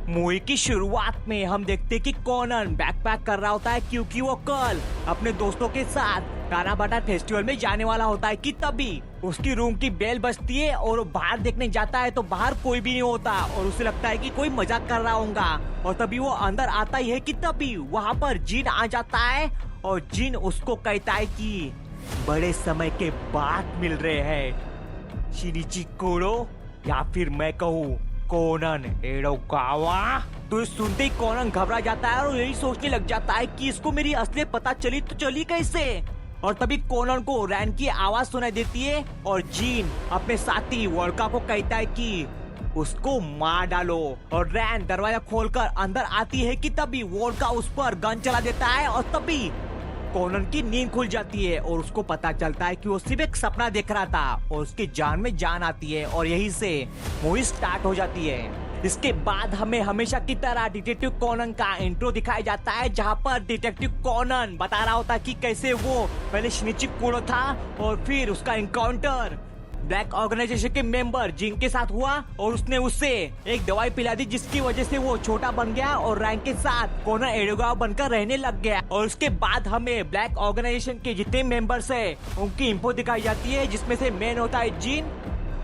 Movie की शुरुआत में हम देखते कि कोनन बैकपैक कर रहा होता है क्योंकि वो कल अपने दोस्तों के साथ तानाबाटा फेस्टिवल में जाने वाला होता है कि तभी उसकी रूम की बेल बजती है और वो बाहर देखने जाता है तो बाहर कोई भी नहीं होता और उसे लगता है कि कोई मजाक कर रहा होगा और तभी वो अंदर आता ही है कि तभी वहाँ पर जिन आ जाता है और जिन उसको कहता है कि बड़े समय के बाद मिल रहे हैं शिनिची कोरो या फिर मैं कहूँ कोनन एडोकावा। तो सुनते ही कोनन घबरा जाता है और यही सोचने लग जाता है कि इसको मेरी असलियत पता चली तो चली कैसे। और तभी कोनन को रैन की आवाज सुनाई देती है और जीन अपने साथी वोल्का को कहता है कि उसको मार डालो और रैन दरवाजा खोलकर अंदर आती है कि तभी वोल्का उस पर गन चला देता है और तभी कोनन की नींद खुल जाती है और उसको पता चलता है कि वो सिर्फ एक सपना देख रहा था और उसकी जान में जान आती है और यहीं से मूवी स्टार्ट हो जाती है। इसके बाद हमें हमेशा की तरह डिटेक्टिव कोनन का इंट्रो दिखाया जाता है जहां पर डिटेक्टिव कोनन बता रहा होता है कि कैसे वो पहले शिनिची कोरो था और फिर उसका एनकाउंटर ब्लैक ऑर्गेनाइजेशन के मेंबर जिन के साथ हुआ और उसने उससे एक दवाई पिला दी जिसकी वजह से वो छोटा बन गया और रैंक के साथ कोनन एडोगावा बनकर रहने लग गया। और उसके बाद हमें ब्लैक ऑर्गेनाइजेशन के जितने मेंबर्स है उनकी इंफो दिखाई जाती है जिसमें से मेन होता है जिन,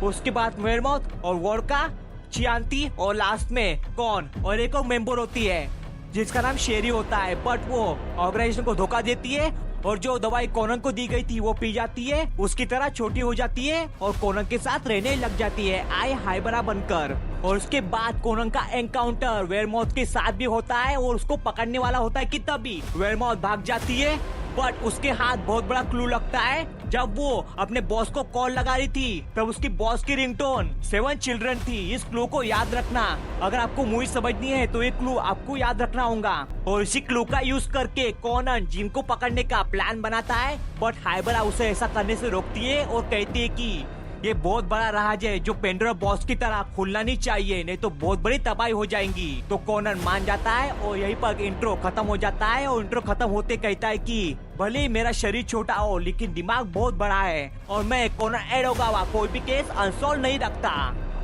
उसके बाद वेरमोथ और वोल्का, चियांती और लास्ट में कौन और एक और मेंबर होती है जिसका नाम शेरी होता है बट वो ऑर्गेनाइजेशन को धोखा देती है और जो दवाई कोनन को दी गई थी वो पी जाती है, उसकी तरह छोटी हो जाती है और कोनन के साथ रहने लग जाती है आई हाइबरा बनकर। और उसके बाद कोनन का एनकाउंटर वेरमोथ के साथ भी होता है और उसको पकड़ने वाला होता है कि तभी वेरमोथ भाग जाती है बट उसके हाथ बहुत बड़ा क्लू लगता है। जब वो अपने बॉस को कॉल लगा रही थी तब उसकी बॉस की रिंगटोन 7 चिल्ड्रन थी। इस क्लू को याद रखना, अगर आपको मूवी समझनी है तो ये क्लू आपको याद रखना होगा। और इसी क्लू का यूज करके कोनन जिन को पकड़ने का प्लान बनाता है बट हाइबरा उसे ऐसा करने से रोकती है और कहती है कि ये बहुत बड़ा राज है जो पेंडोरा बॉक्स की तरह खुलना नहीं चाहिए, नहीं तो बहुत बड़ी तबाही हो जाएंगी। तो कोनन मान जाता है और यहीं पर इंट्रो खत्म हो जाता है। और इंट्रो खत्म होते कहता है कि भले ही मेरा शरीर छोटा हो लेकिन दिमाग बहुत बड़ा है और मैं कोनन एडोगावा कोई भी केस अनसॉल्व नहीं रखता।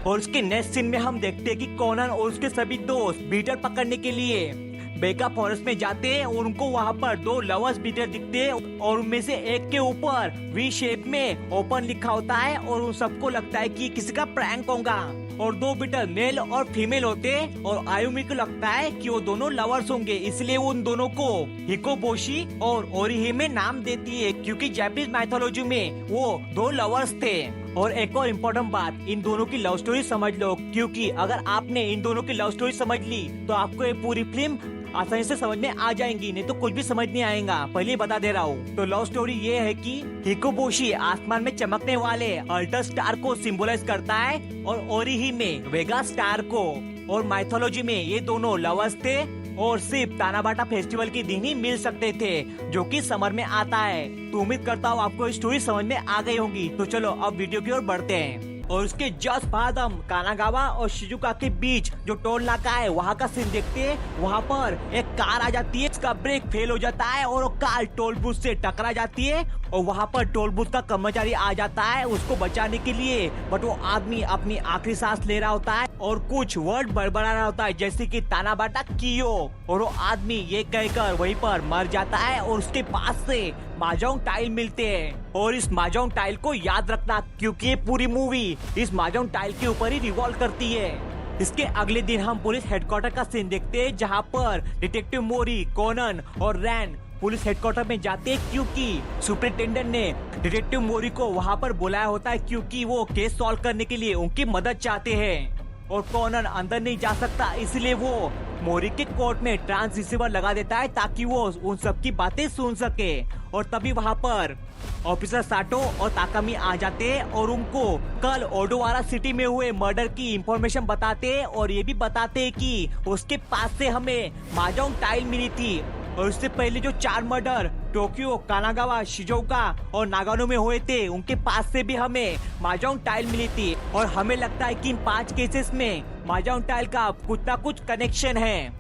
और उसके नेक्स्ट सीन में हम देखते हैं कि कोनन और उसके सभी दोस्त बीटर पकड़ने के लिए बेका फॉरेस्ट में जाते हैं और उनको वहाँ पर 2 लवर्स बीटर दिखते हैं और उनमें से एक के ऊपर वी शेप में ओपन लिखा होता है और उन सबको लगता है कि किसी का प्रैंक होगा। और 2 बीटर मेल और फीमेल होते हैं और आयुमी को लगता है कि वो दोनों लवर्स होंगे, इसलिए वो उन दोनों को हिकोबोशी और ओरिहिमे नाम देती है क्योंकि जापानीज माइथोलॉजी में वो 2 लवर्स थे। और एक और इम्पोर्टेंट बात, इन दोनों की लव स्टोरी समझ लो क्योंकि अगर आपने इन दोनों की लव स्टोरी समझ ली तो आपको ये पूरी फिल्म आसानी से समझ में आ जाएंगी, नहीं तो कुछ भी समझ नहीं आएगा, पहले बता दे रहा हूँ। तो लव स्टोरी ये है कि हिकोबोशी आसमान में चमकने वाले अल्टर स्टार को सिंबलाइज करता है और ओरिहिमे वेगा स्टार को। और माइथोलॉजी में ये दोनों लवर्स थे और सिर्फ तानाबाटा फेस्टिवल के दिन ही मिल सकते थे जो कि समर में आता है। तो उम्मीद करता हूँ आपको स्टोरी समझ में आ गई होगी। तो चलो अब वीडियो की ओर बढ़ते हैं। और उसके जस्ट बाद हम कानागावा और शिजुका के बीच जो टोल नाका है वहाँ का सीन देखते हैं। वहाँ पर एक कार आ जाती है, इसका ब्रेक फेल हो जाता है और वो कार टोल बूथ से टकरा जाती है और वहाँ पर टोल बूथ का कर्मचारी आ जाता है उसको बचाने के लिए बट वो आदमी अपनी आखिरी सांस ले रहा होता है और कुछ वर्ड बड़बड़ा रहा होता है जैसे कि तानाबाटा कियो और वो आदमी ये कहकर वहीं पर मर जाता है। और उसके पास से माजोंग टाइल मिलते हैं और इस माजोंग टाइल को याद रखना क्योंकि ये पूरी मूवी इस माजोंग टाइल के ऊपर ही रिवॉल्व करती है। इसके अगले दिन हम पुलिस हेडक्वार्टर का सीन देखते हैं जहाँ पर डिटेक्टिव मोरी, कोनन और रैन पुलिस हेडक्वार्टर में जाते हैं क्योंकि सुपरिटेंडेंट ने डिटेक्टिव मोरी को वहाँ पर बुलाया होता है क्योंकि वो केस सॉल्व करने के लिए उनकी मदद चाहते हैं। और कोनन अंदर नहीं जा सकता इसलिए वो मोरी के कोर्ट में ट्रांस रिसीवर लगा देता है ताकि वो उन सब की बातें सुन सके। और तभी वहाँ पर ऑफिसर साटो और ताकामी आ जाते हैं और उनको कल ओडोवारा सिटी में हुए मर्डर की इंफॉर्मेशन बताते हैं और ये भी बताते हैं कि उसके पास से हमें माजोंग टाइल मिली थी और उससे पहले जो 4 मर्डर टोक्यो, कानागावा, शिजुओका और नागानो में हुए थे उनके पास से भी हमें माजोंग टाइल मिली थी। और हमें लगता है कि इन 5 केसेस में माजोंग टाइल का कुछ ना कुछ कनेक्शन है।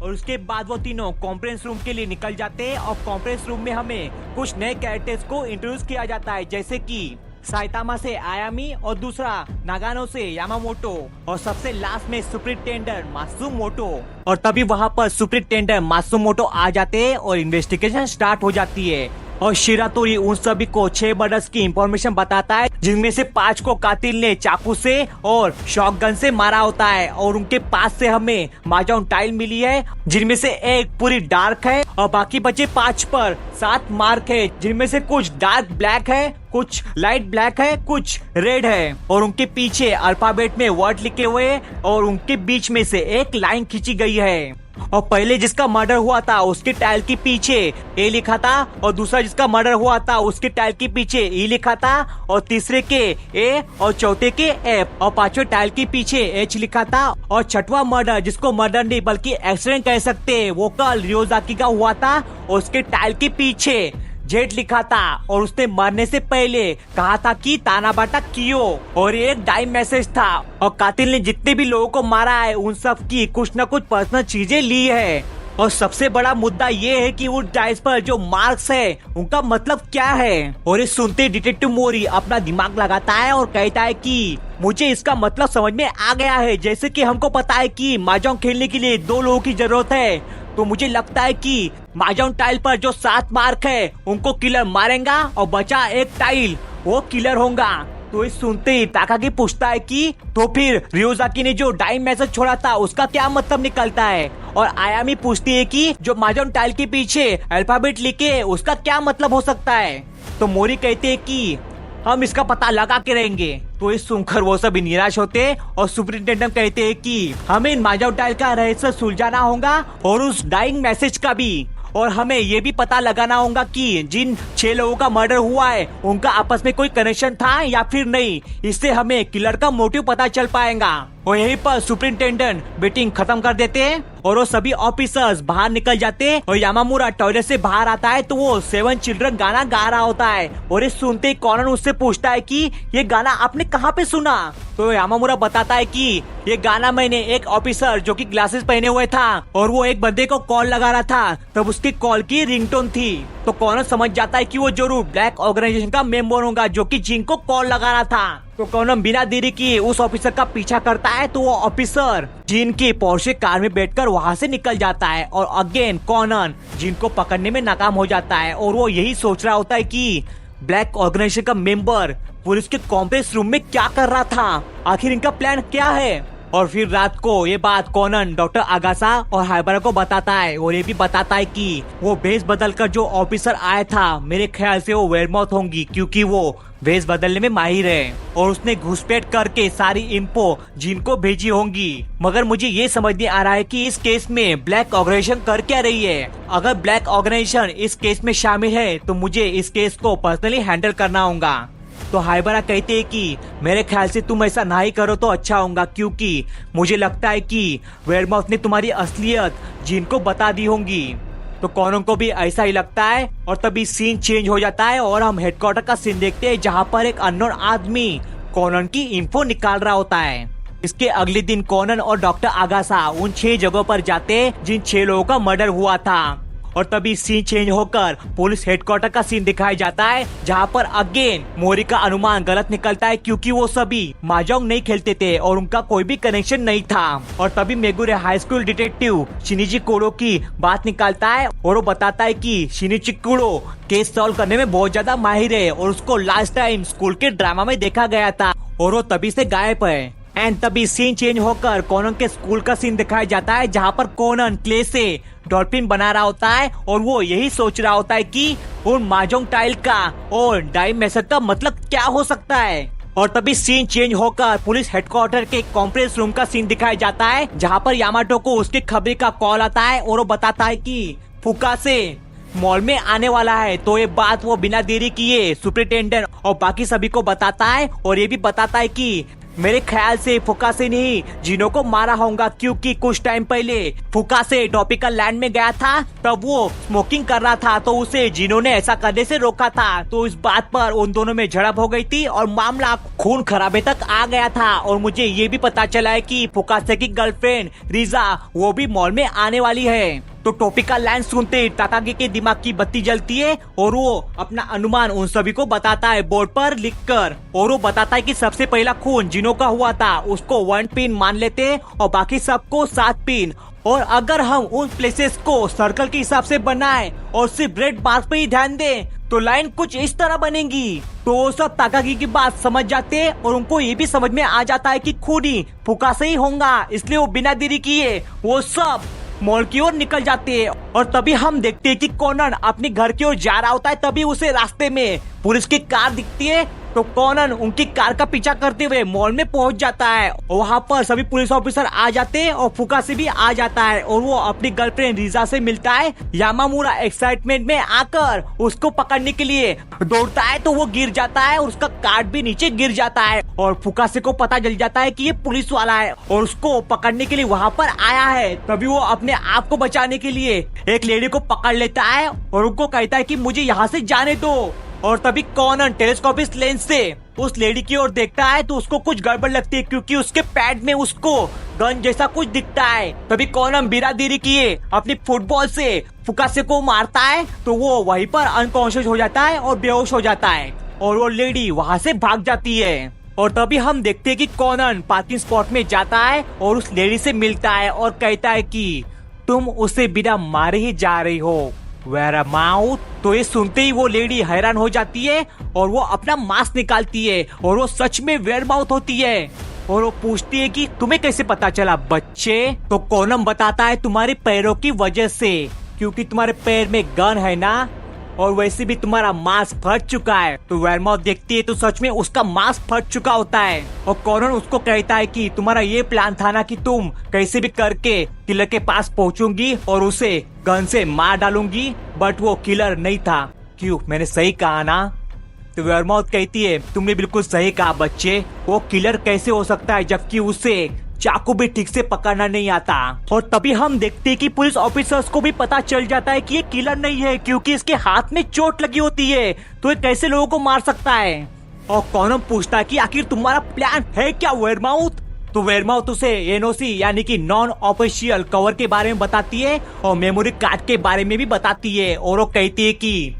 और उसके बाद वो तीनों कॉन्फ्रेंस रूम के लिए निकल जाते हैं और कॉन्फ्रेंस रूम में हमें कुछ नए कैरेक्टर्स को इंट्रोड्यूस किया जाता है जैसे कि साइतामा से आयामी और दूसरा नागानो से यामामोटो और सबसे लास्ट में सुपरिटेंडेंट मात्सुमोटो। और तभी वहाँ पर सुपरिटेंडेंट मात्सुमोटो आ जाते हैं और इन्वेस्टिगेशन स्टार्ट हो जाती है। और शिरातोरी उन सभी को 6 मर्डर्स की इंफॉर्मेशन बताता है, जिनमें से 5 को कातिल ने चाकू से और शॉटगन से मारा होता है। और उनके पास से हमें माजाउन टाइल मिली है, जिनमें से एक पूरी डार्क है और बाकी बचे 5 पर 7 मार्क है, जिनमें से कुछ डार्क ब्लैक है, कुछ लाइट ब्लैक है, कुछ रेड है। और उनके पीछे अल्फाबेट में वर्ड लिखे हुए हैं और उनके बीच में से एक लाइन खींची गई है। और पहले जिसका मर्डर हुआ था उसके टाइल के पीछे ए लिखा था, और दूसरा जिसका मर्डर हुआ था उसके टाइल के पीछे ई लिखा था, और तीसरे के ए और चौथे के एफ, और पांचवें टाइल के पीछे एच लिखा था। और छठवां मर्डर, जिसको मर्डर नहीं बल्कि एक्सीडेंट कह सकते, वो कल रियोजाकी का हुआ था और उसके टाइल के पीछे जेट लिखा था। और उसने मरने से पहले कहा था कि तानाबाटा कियो, और एक डाइम मैसेज था। और कातिल ने जितने भी लोगों को मारा है उन सब की कुछ न कुछ पर्सनल चीजें ली है। और सबसे बड़ा मुद्दा ये है कि उस डाइस पर जो मार्क्स है उनका मतलब क्या है। और ये सुनते डिटेक्टिव मोरी अपना दिमाग लगाता है और कहता है कि मुझे इसका मतलब समझ में आ गया है। जैसे कि हमको पता है कि माजांग खेलने के लिए 2 लोगों की जरूरत है, तो मुझे लगता है कि माजांग टाइल पर जो 7 मार्क है उनको किलर मारेगा और बचा एक टाइल वो किलर होगा। तो इस सुनते ही ताकागी पूछता है कि तो फिर रियोजाकी ने जो डाइम मैसेज छोड़ा था उसका क्या मतलब निकलता है। और आयामी पूछती है कि जो माजांग टाइल के पीछे अल्फाबेट लिखे उसका क्या मतलब हो सकता है। तो मोरी कहते हैं कि हम इसका पता लगा के रहेंगे। तो इस सुनकर वो सभी निराश होते हैं और सुपरिटेंडेंट कहते हैं कि हमें इन माजांग टाइल का रहस्य सुलझाना होगा और उस डाइंग मैसेज का भी। और हमें ये भी पता लगाना होगा कि जिन 6 लोगों का मर्डर हुआ है उनका आपस में कोई कनेक्शन था या फिर नहीं। इससे हमें किलर का मोटिव पता चल पाएगा। और यहीं पर सुपरिटेंडेंट मीटिंग खत्म कर देते हैं और वो सभी ऑफिसर्स बाहर निकल जाते हैं। और यामामुरा टॉयलेट से बाहर आता है तो वो 7 चिल्ड्रन गाना गा रहा होता है। और इस सुनते ही कॉनन उससे पूछता है कि ये गाना आपने कहाँ पे सुना। तो यामामुरा बताता है कि ये गाना मैंने एक ऑफिसर जो कि ग्लासेस पहने हुए था और वो एक बंदे को कॉल लगा रहा था, तब उसकी कॉल की रिंगटोन थी। तो कॉनन समझ जाता है कि वो जरूर ब्लैक ऑर्गेनाइजेशन का मेंबर होगा जो कि जिन को कॉल लगा रहा था। तो कॉनन बिना देरी किए उस ऑफिसर का पीछा करता है। तो वो ऑफिसर जिन की पोर्शे कार में बैठकर वहाँ से निकल जाता है। और अगेन कॉनन जिन को पकड़ने में नाकाम हो जाता है। और वो यही सोच रहा होता है कि ब्लैक ऑर्गेनाइजेशन का मेंबर पुलिस के कॉम्प्लेक्स रूम में क्या कर रहा था, आखिर इनका प्लान क्या है। और फिर रात को ये बात कॉनन डॉक्टर आगासा और हाइबरा को बताता है और ये भी बताता है कि वो भेष बदलकर जो ऑफिसर आया था मेरे ख्याल से वो वेयरमाउथ होंगी, क्योंकि वो भेष बदलने में माहिर है और उसने घुसपैठ करके सारी इंफो जिनको भेजी होंगी। मगर मुझे ये समझ नहीं आ रहा है कि इस केस में ब्लैक ऑर्गेनाइजेशन कर क्या रही है। अगर ब्लैक ऑर्गेनाइजेशन इस केस में शामिल है तो मुझे इस केस को पर्सनली हैंडल करना होगा। तो हाइबरा कहते हैं कि मेरे ख्याल से तुम ऐसा ना ही करो तो अच्छा होगा, क्योंकि मुझे लगता है कि वेयरमाउथ ने तुम्हारी असलियत जिनको बता दी होंगी। तो कॉनन को भी ऐसा ही लगता है। और तभी सीन चेंज हो जाता है और हम हेडक्वार्टर का सीन देखते हैं जहाँ पर एक अननोन आदमी कॉनन की इंफो निकाल रहा होता है। इसके अगले दिन कॉनन और डॉक्टर आगासा उन 6 जगहों पर जाते हैं जिन 6 लोगों का मर्डर हुआ था। और तभी सीन चेंज होकर पुलिस हेडक्वार्टर का सीन दिखाया जाता है जहाँ पर अगेन मोरी का अनुमान गलत निकलता है, क्योंकि वो सभी माजांग नहीं खेलते थे और उनका कोई भी कनेक्शन नहीं था। और तभी मेगुरे हाई स्कूल डिटेक्टिव शिनिची कुरो की बात निकालता है और वो बताता है कि शिनिची कुरो केस सॉल्व करने में बहुत ज्यादा माहिर है और उसको लास्ट टाइम स्कूल के ड्रामा में देखा गया था और वो तभी से गायब है। एंड तभी सीन चेंज होकर कॉनन के स्कूल का सीन दिखाया जाता है जहाँ पर कॉनन क्ले से डॉल्फिन बना रहा होता है और वो यही सोच रहा होता है कि उन माजांग टाइल का और डाइम मैसेज का मतलब क्या हो सकता है। और तभी सीन चेंज होकर पुलिस हेडक्वार्टर के कॉन्फ्रेंस रूम का सीन दिखाया जाता है जहाँ पर यामाटो को उसकी खबरी का कॉल आता है और वो बताता है कि फुकासे मॉल में आने वाला है। तो ये बात वो बिना देरी किए सुपरिटेंडेंट और बाकी सभी को बताता है और ये भी बताता है कि मेरे ख्याल से फुकासे ने ही जिनो को मारा होगा, क्योंकि कुछ टाइम पहले फुकासे ट्रॉपिकल लैंड में गया था, तब वो स्मोकिंग कर रहा था तो उसे जिनो ने ऐसा करने से रोका था। तो इस बात पर उन दोनों में झड़प हो गई थी और मामला खून खराबे तक आ गया था। और मुझे ये भी पता चला है कि फुकासे की गर्लफ्रेंड रिजा वो भी मॉल में आने वाली है। तो ट्रॉपिकल लैंड सुनते ताकागी के दिमाग की बत्ती जलती है और वो अपना अनुमान उन सभी को बताता है बोर्ड पर लिखकर, और वो बताता है कि सबसे पहला खून जिनों का हुआ था उसको 1 पिन मान लेते और बाकी सबको 7 पिन। और अगर हम उन प्लेसेस को सर्कल के हिसाब से बनाएं और सिर्फ रेड मार्क पे ही ध्यान दें तो लाइन कुछ इस तरह बनेगी। तो वो सब ताकागी की बात समझ जाते और उनको ये भी समझ में आ जाता है कि खून ही फुका से ही होगा, इसलिए वो बिना देरी किए वो सब मॉल की ओर निकल जाते हैं। और तभी हम देखते हैं कि कॉनन अपने घर की ओर जा रहा होता है। तभी उसे रास्ते में पुलिस की कार दिखती है, तो कॉनन उनकी कार का पीछा करते हुए मॉल में पहुंच जाता है। वहाँ पर सभी पुलिस ऑफिसर आ जाते हैं और फुका से भी आ जाता है और वो अपनी गर्लफ्रेंड रिजा से मिलता है। यामामुरा एक्साइटमेंट में आकर उसको पकड़ने के लिए दौड़ता है तो वो गिर जाता है और उसका कार्ड भी नीचे गिर जाता है और फुकासे को पता चल जाता है कि ये पुलिस वाला है और उसको पकड़ने के लिए वहाँ पर आया है। तभी वो अपने आप को बचाने के लिए एक लेडी को पकड़ लेता है और उनको कहता है कि मुझे यहाँ से जाने दो। और तभी कॉनन टेलीस्कोपिक लेंस से उस लेडी की ओर देखता है तो उसको कुछ गड़बड़ लगती है क्योंकि उसके पैड में उसको गन जैसा कुछ दिखता है। तभी कॉनन बिना देरी किए अपनी फुटबॉल से फुकासे को मारता है तो वो वहीं पर अनकॉन्शियस हो जाता है और बेहोश हो जाता है और वो लेडी वहाँ से भाग जाती है। और तभी हम देखते हैं कि कॉनन पार्किंग स्पॉट में जाता है और उस लेडी से मिलता है और कहता है कि तुम उसे बिना मारे ही जा रही हो, वेयर माउथ। तो ये सुनते ही वो लेडी हैरान हो जाती है और वो अपना मास्क निकालती है और वो सच में वेयर माउथ होती है और वो पूछती है कि तुम्हें कैसे पता चला बच्चे। तो कॉनन बताता है तुम्हारे पैरों की वजह से, क्योंकि तुम्हारे पैर में गन है ना, और वैसे भी तुम्हारा मास्क फट चुका है। तो वेयरमाउथ देखती है तो सच में उसका मास्क फट चुका होता है और कॉनन उसको कहता है कि तुम्हारा ये प्लान था ना कि तुम कैसे भी करके किलर के पास पहुंचूंगी और उसे गन से मार डालूंगी, बट वो किलर नहीं था। क्यों, मैंने सही कहा ना? तो वेयरमाउथ कहती है तुमने बिल्कुल सही कहा बच्चे, वो किलर कैसे हो सकता है जबकि उसे चाकू भी ठीक से पकड़ना नहीं आता। और तभी हम देखते हैं कि पुलिस ऑफिसर्स को भी पता चल जाता है कि ये किलर नहीं है क्योंकि इसके हाथ में चोट लगी होती है, तो ये कैसे लोगों को मार सकता है। और कॉनन पूछता है कि आखिर तुम्हारा प्लान है क्या वेयरमाउथ। तो वेयरमाउथ उसे एनओसी यानी कि नॉन ऑफिशियल कवर के बारे में बताती है और मेमोरी कार्ड के बारे में भी बताती है और वो कहती है कि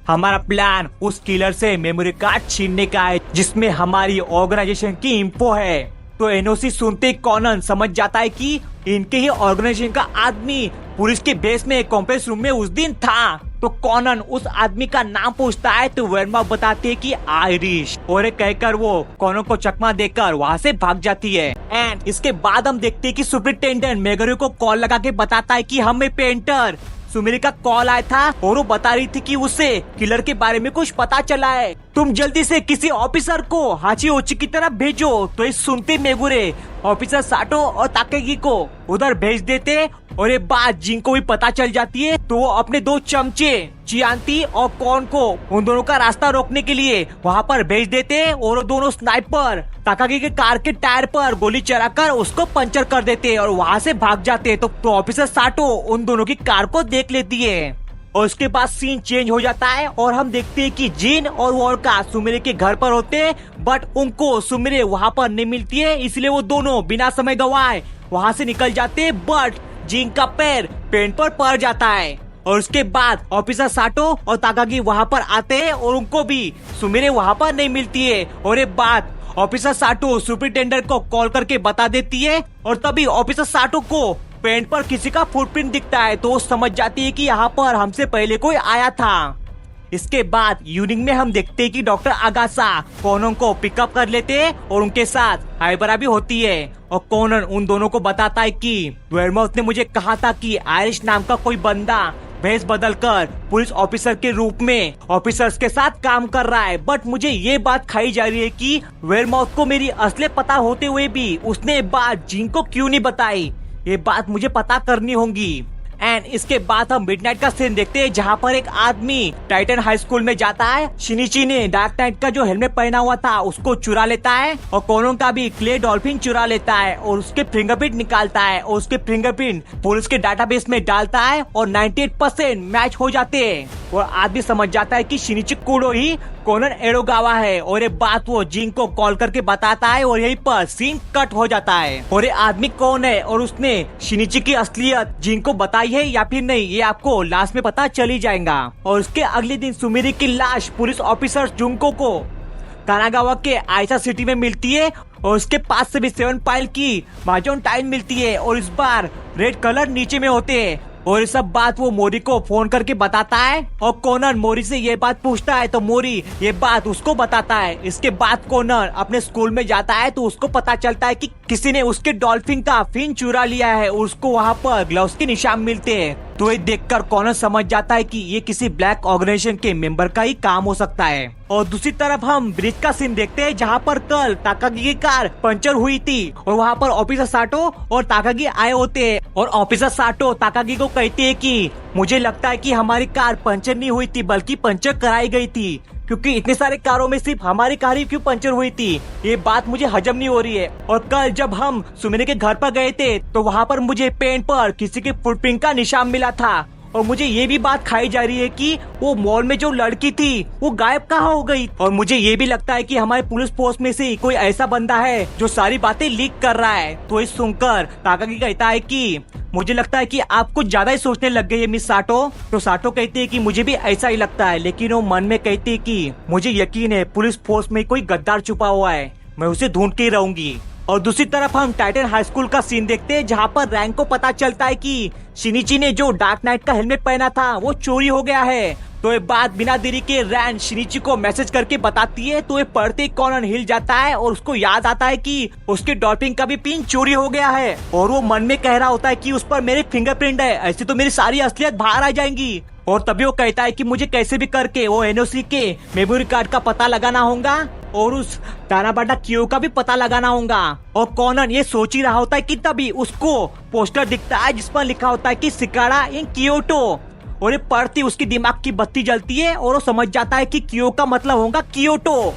हमारा प्लान उस किलर से मेमोरी कार्ड छीनने का है जिसमें हमारी ऑर्गेनाइजेशन की इंफो है। तो एनओसी सुनते कॉनन समझ जाता है कि इनके ही ऑर्गेनाइजेशन का आदमी पुलिस के बेस में कॉन्फ्रेंस रूम में उस दिन था। तो कॉनन उस आदमी का नाम पूछता है तो वेयरमाउथ बताती है कि आयरिश, और कहकर वो कॉनन को चकमा देकर वहाँ से भाग जाती है। एंड इसके बाद हम देखते हैं कि सुपरिटेंडेंट मेगरी को कॉल लगा के बताता है कि हमें पेंटर सुमिरी का कॉल आया था और वो बता रही थी कि उसे किलर के बारे में कुछ पता चला है, तुम जल्दी से किसी ऑफिसर को हाची ओची की तरफ भेजो। तो इस सुनते मेगुरे ऑफिसर साटो और ताकेगी को उधर भेज देते और ये बात जिन को भी पता चल जाती है तो वो अपने 2 चमचे चियांती और कॉन को उन दोनों का रास्ता रोकने के लिए वहाँ पर भेज देते और वो दोनों स्नाइपर ताकागी के कार के टायर पर गोली चलाकर उसको पंचर कर देते और वहाँ से भाग जाते। तो ऑफिसर साटो उन दोनों की कार को देख लेती है और उसके बाद सीन चेंज हो जाता है और हम देखते हैं कि जिन और वोल्का सुमिरे के घर पर होते हैं, बट उनको सुमिरे वहाँ पर नहीं मिलती है, इसलिए वो दोनों बिना समय गवाए वहाँ से निकल जाते हैं। बट जिन का पैर पेंट पर पड़ जाता है और उसके बाद ऑफिसर साटो और ताकागी वहाँ पर आते हैं और उनको भी सुमिरे वहाँ पर नहीं मिलती है। और ये बात ऑफिसर साटो सुपरिटेंडेंट को कॉल करके बता देती है और तभी ऑफिसर साटो को पेंट पर किसी का फुटप्रिंट दिखता है तो वो समझ जाती है कि यहाँ पर हमसे पहले कोई आया था। इसके बाद यूनिंग में हम देखते हैं कि डॉक्टर अगासा कॉनन को पिकअप कर लेते हैं और उनके साथ हाइबरा भी होती है और कॉनन उन दोनों को बताता है कि वेयरमाउथ ने मुझे कहा था कि आयरिश नाम का कोई बंदा भेस बदलकर पुलिस ऑफिसर के रूप में ऑफिसर्स के साथ काम कर रहा है, बट मुझे ये बात खाई जा रही है कि वेयरमाउथ को मेरी असली पता होते हुए भी उसने बात जिन को क्यों नहीं बताई। ये बात मुझे पता करनी होगी। एंड इसके बाद हम मिडनाइट का सीन देखते हैं जहाँ पर एक आदमी टाइटन हाई स्कूल में जाता है। शिनिची ने डार्क नाइट का जो हेलमेट पहना हुआ था उसको चुरा लेता है और कॉनन का भी क्ले डॉल्फिन चुरा लेता है और उसके फिंगरप्रिंट निकालता है और उसके फिंगरप्रिंट पुलिस के डाटाबेस में डालता है और 98% मैच हो जाते हैं और आदमी समझ जाता है कि शिनिची कुडो ही कॉनन एडोगावा है और ये बात वो जिन को कॉल करके बताता है और यहीं पर सीन कट हो जाता है। और ये आदमी कौन है और उसने शिनिची की असलियत जिन को बताई है या फिर नहीं, ये आपको लास्ट में पता चल ही जाएगा। और उसके अगले दिन सुमिरी की लाश पुलिस ऑफिसर जुंको को कानागावा के आयसा सिटी में मिलती है और उसके पास से भी 7 पाइल की माजोन टाइल मिलती है और इस बार रेड कलर नीचे में होते हैं। और ये सब बात वो मोरी को फोन करके बताता है और कॉनन मोरी से ये बात पूछता है तो मोरी ये बात उसको बताता है। इसके बाद कॉनन अपने स्कूल में जाता है तो उसको पता चलता है कि किसी ने उसके डॉल्फिन का फिन चुरा लिया है और उसको वहाँ पर ग्लव्स के निशान मिलते हैं। तो ये देखकर कॉनन समझ जाता है कि ये किसी ब्लैक ऑर्गेनाइजेशन के मेंबर का ही काम हो सकता है। और दूसरी तरफ हम ब्रिज का सीन देखते हैं जहाँ पर कल ताकागी की कार पंचर हुई थी और वहाँ पर ऑफिसर साटो और ताकागी आए होते हैं और ऑफिसर साटो ताकागी को कहते हैं कि मुझे लगता है कि हमारी कार पंचर नहीं हुई थी बल्कि पंचर कराई गई थी, क्योंकि इतने सारे कारों में सिर्फ हमारी कार ही क्यों पंचर हुई थी, ये बात मुझे हजम नहीं हो रही है। और कल जब हम सुमिने के घर पर गए थे तो वहाँ पर मुझे पेंट पर किसी के फुटप्रिंट का निशान मिला था और मुझे ये भी बात खाई जा रही है कि वो मॉल में जो लड़की थी वो गायब कहाँ हो गई। और मुझे ये भी लगता है कि हमारे पुलिस फोर्स में से कोई ऐसा बंदा है जो सारी बातें लीक कर रहा है। तो इस सुनकर ताकागी कहता है कि मुझे लगता है कि आप कुछ ज्यादा ही सोचने लग गए मिस साटो। तो साटो कहती है कि मुझे भी ऐसा ही लगता है, लेकिन वो मन में कहती है कि मुझे यकीन है पुलिस फोर्स में कोई गद्दार छुपा हुआ है, मैं उसे ढूंढ के ही रहूंगी। और दूसरी तरफ हम टाइटन हाई स्कूल का सीन देखते हैं जहाँ पर रैंक को पता चलता है कि शिनिची ने जो डार्क नाइट का हेलमेट पहना था वो चोरी हो गया है। तो ये बात बिना देरी के रैन शिनिची को मैसेज करके बताती है। तो ये पढ़ते ही कॉनन हिल जाता है और उसको याद आता है कि उसके डॉल्फिन का भी पिन चोरी हो गया है और वो मन में कह रहा होता है कि उस पर मेरे फिंगरप्रिंट है, ऐसे तो मेरी सारी असलियत बाहर आ जाएंगी। और तभी वो कहता है कि मुझे कैसे भी करके वो एनओसी के मेमोरी कार्ड का पता लगाना होगा और उस तानाबाटा क्यू का भी पता लगाना होगा। और कॉनन ये सोच ही रहा होता है कि तभी उसको पोस्टर दिखता है जिस पर लिखा होता है कि सिकाड़ा इन क्योटो। और ये पढ़ती उसकी दिमाग की बत्ती जलती है और वो समझ जाता है कि क्यो का मतलब होगा क्योटो।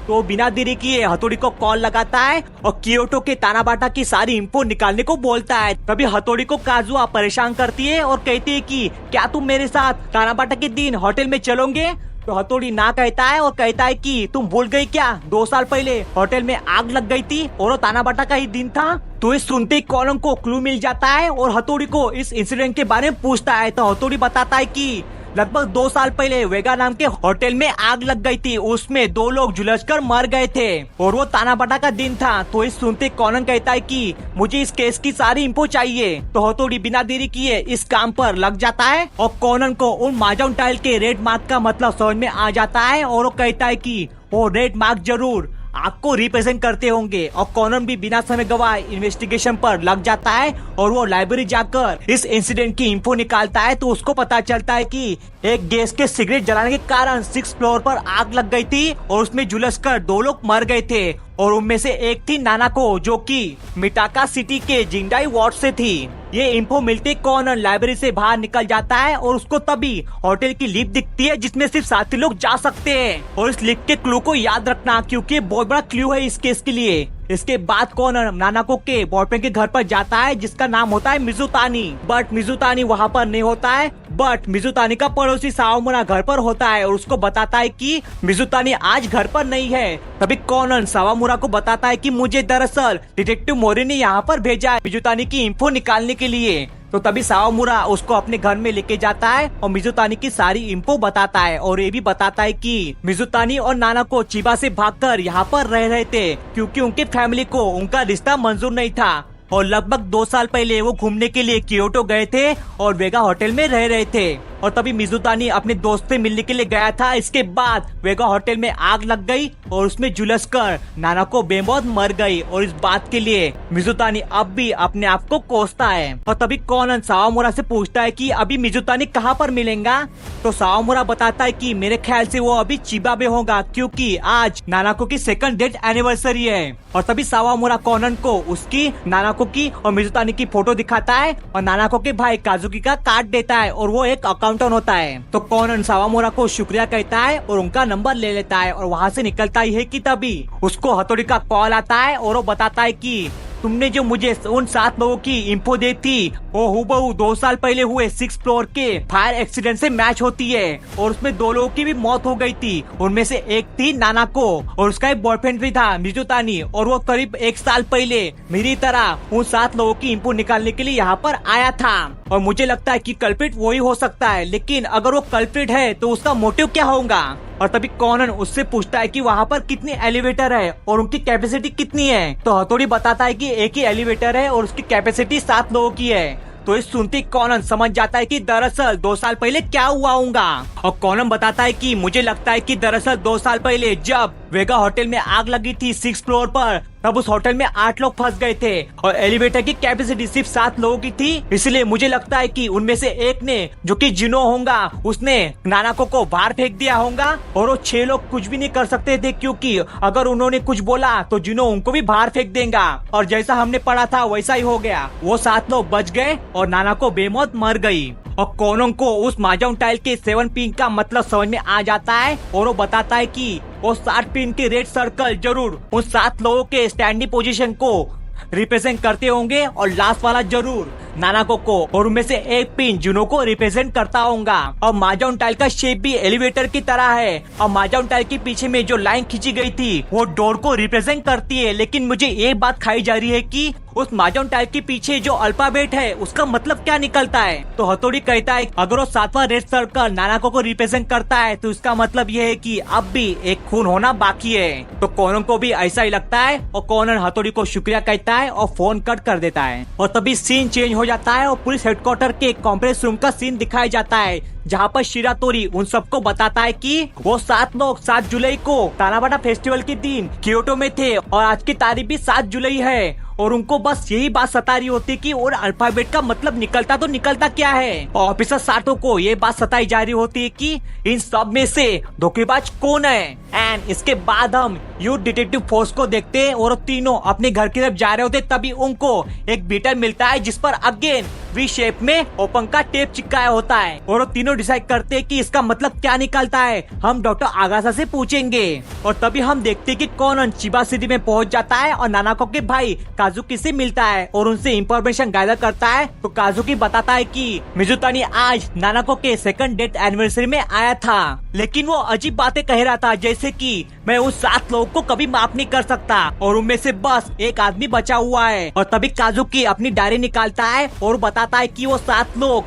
तो बिना देरी किए हथौड़ी को कॉल लगाता है और क्योटो के तानाबाटा की सारी इंफो निकालने को बोलता है। तभी हथौड़ी को काजुआ परेशान करती है और कहती है कि क्या तुम मेरे साथ तानाबाटा के दिन होटल में चलोगे। तो हथौड़ी ना कहता है और कहता है कि तुम भूल गई क्या 2 साल पहले होटल में आग लग गई थी और वो तानाबाटा का ही दिन था। तो इस सुनते ही कॉनन को क्लू मिल जाता है और हथौड़ी को इस इंसिडेंट के बारे में पूछता है। तो हथौड़ी बताता है कि लगभग 2 साल पहले वेगा नाम के होटल में आग लग गई थी, उसमें 2 लोग झुलसकर मर गए थे और वो तानाबाटा का दिन था। तो इस सुनते कॉनन कहता है कि मुझे इस केस की सारी इंफो चाहिए। तो हथौड़ी बिना देरी किए इस काम पर लग जाता है और कॉनन को उन माजाउन टाइल के रेड मार्क का मतलब समझ में आ जाता है और वो कहता है कि वो रेड मार्क जरूर आपको रिप्रेजेंट करते होंगे। और कॉनन भी बिना समय गवाए इन्वेस्टिगेशन पर लग जाता है और वो लाइब्रेरी जाकर इस इंसिडेंट की इंफो निकालता है। तो उसको पता चलता है कि एक गैस के सिगरेट जलाने के कारण 6th फ्लोर पर आग लग गई थी और उसमें झुलसकर 2 लोग मर गए थे और उनमें से एक थी नानाको जो कि मिटाका सिटी के जिंडाई वार्ड से थी। ये इंफो मिलते कॉनन लाइब्रेरी से बाहर निकल जाता है और उसको तभी होटल की लिफ्ट दिखती है जिसमें सिर्फ 7 लोग जा सकते हैं। और इस लिफ्ट के क्लू को याद रखना क्योंकि ये बहुत बड़ा क्लू है इस केस के लिए। इसके बाद कॉनन नानाको के बॉयफ्रेंड के घर पर जाता है जिसका नाम होता है मिजुतानी। बट मिजुतानी वहाँ पर नहीं होता है, बट मिजुतानी का पड़ोसी सावामुरा घर पर होता है और उसको बताता है कि मिजुतानी आज घर पर नहीं है। तभी कॉनन सावामुरा को बताता है कि मुझे दरअसल डिटेक्टिव मोरी ने यहाँ पर भेजा है मिजुतानी की इंफो निकालने के लिए। तो तभी सावामुरा उसको अपने घर में लेके जाता है और मिजुतानी की सारी इंफो बताता है और ये भी बताता है कि मिजुतानी और नानाको चिबा से भागकर यहाँ पर रह रहे थे क्योंकि उनके फैमिली को उनका रिश्ता मंजूर नहीं था और लगभग 2 साल पहले वो घूमने के लिए क्योटो गए थे और वेगा होटल में रह रहे थे। और तभी मिजुतानी अपने दोस्त से मिलने के लिए गया था। इसके बाद वेगा होटल में आग लग गई और उसमें झुलसकर नानाको बेमौत मर गई और इस बात के लिए मिजुतानी अब भी अपने आप को कोसता है। और तभी कॉनन सावामुरा से पूछता है कि अभी मिजुतानी कहाँ पर मिलेगा। तो सावामुरा बताता है कि मेरे ख्याल से वो अभी चिबा में होगा क्योंकि आज नानाको की 2nd डेथ एनिवर्सरी है। और तभी सावामुरा कॉनन को उसकी नानाको की और मिजुतानी की फोटो दिखाता है और नानाको के भाई काजुकी का कार्ड देता है और वो एक अकाउंटेंट होता है। तो कॉनन सावामुरा को शुक्रिया कहता है और उनका नंबर ले लेता है और वहाँ से निकलता ही है कि तभी उसको हथौड़ी का कॉल आता है और वो बताता है कि तुमने जो मुझे उन 7 लोगों की इंफो दी थी वो हुबहू 2 साल पहले हुए 6th फ्लोर के फायर एक्सीडेंट से मैच होती है और उसमें 2 लोगों की भी मौत हो गई थी। उनमें से एक थी नानाको और उसका एक बॉयफ्रेंड भी था मिजुतानी और वो करीब 1 साल पहले मेरी तरह उन 7 लोगों की इंफो निकालने के लिए यहाँ पर आया था। और मुझे लगता है कि कल्प्रिट वही हो सकता है, लेकिन अगर वो कल्प्रिट है तो उसका मोटिव क्या होगा। और तभी कॉनन उससे पूछता है कि वहाँ पर कितनी एलिवेटर है और उनकी कैपेसिटी कितनी है। तो हथौड़ी बताता है कि एक ही एलिवेटर है और उसकी कैपेसिटी 7 लोगों की है। तो इस सुनते कॉनन समझ जाता है कि दरअसल 2 साल पहले क्या हुआ होगा। और कॉनन बताता है कि मुझे लगता है कि दरअसल 2 साल पहले जब वेगा होटल में आग लगी थी 6th फ्लोर पर, तब उस होटल में 8 लोग फंस गए थे और एलिवेटर की कैपेसिटी सिर्फ 7 लोगों की थी। इसलिए मुझे लगता है कि उनमें से एक ने, जो कि जिनो होगा, उसने नानाको को बाहर फेंक दिया होगा और वो 6 लोग कुछ भी नहीं कर सकते थे, क्योंकि अगर उन्होंने कुछ बोला तो जिनो उनको भी बाहर फेंक देगा। और जैसा हमने पढ़ा था वैसा ही हो गया, वो 7 लोग बच गए और नानाको बेमौत मर गई। और कॉनन को उस माजाउन टाइल के 7 पिन का मतलब समझ में आ जाता है और वो बताता है कि वो 7 पिन के रेड सर्कल जरूर उन 7 लोगों के स्टैंडिंग पोजीशन को रिप्रेजेंट करते होंगे और लास्ट वाला जरूर नानाको को, और उनमें से एक पिन जुनो को रिप्रेजेंट करता होगा। और माजाउन टाइल का शेप भी एलिवेटर की तरह है और माजाउन टाइल के पीछे में जो लाइन खींची गई थी वो डोर को रिप्रेजेंट करती है। लेकिन मुझे ये बात खाई जा रही है कि उस माजाउन टाइल के पीछे जो अल्फाबेट है उसका मतलब क्या निकलता है। तो हथौड़ी कहता है अगर वो 7वां रेड सर्कल नानाको को रिप्रेजेंट करता है तो इसका मतलब ये है कि अब भी एक खून होना बाकी है। तो कॉनन को भी ऐसा ही लगता है और कॉनन हथौड़ी को शुक्रिया कहता है और फोन कट कर देता है। और तभी सीन चेंज हो जाता है और पुलिस हेडक्वार्टर के कॉन्फ्रेंस रूम का सीन दिखाया जाता है, जहाँ पर शिरातोरी उन सबको बताता है कि वो 7 लोग 7 जुलाई को तानाबाटा फेस्टिवल के दिन क्योटो में थे और आज की तारीख भी 7 जुलाई है। और उनको बस यही बात सता रही होती कि और अल्फाबेट का मतलब निकलता तो निकलता क्या है। और ऑफिसर साटो को ये बात सताई जा रही होती है कि इन सब में से धोखेबाज कौन है। एंड इसके बाद हम यूथ डिटेक्टिव फोर्स को देखते हैं और तीनों अपने घर की तरफ जा रहे होते, तभी उनको एक बीटर मिलता है जिस पर अगेन वी शेप में ओपन का टेप चिपकाया होता है। और वो तीनों डिसाइड करते हैं कि इसका मतलब क्या निकलता है, हम डॉक्टर आगासा से पूछेंगे। और तभी हम देखते हैं कि कॉनन चिबा सिटी में पहुंच जाता है और नानाको के भाई काजुकी से मिलता है और उनसे इंफॉर्मेशन गैदर करता है। तो काजुकी बताता है कि मिजुतानी आज नानाको के 2nd डेथ एनिवर्सरी में आया था, लेकिन वो अजीब बातें कह रहा था, जैसे कि मैं उन 7 लोगों को कभी माफ नहीं कर सकता और उनमें से बस एक आदमी बचा हुआ है। और तभी काजुकी अपनी डायरी निकालता है और बताता है कि वो 7 लोग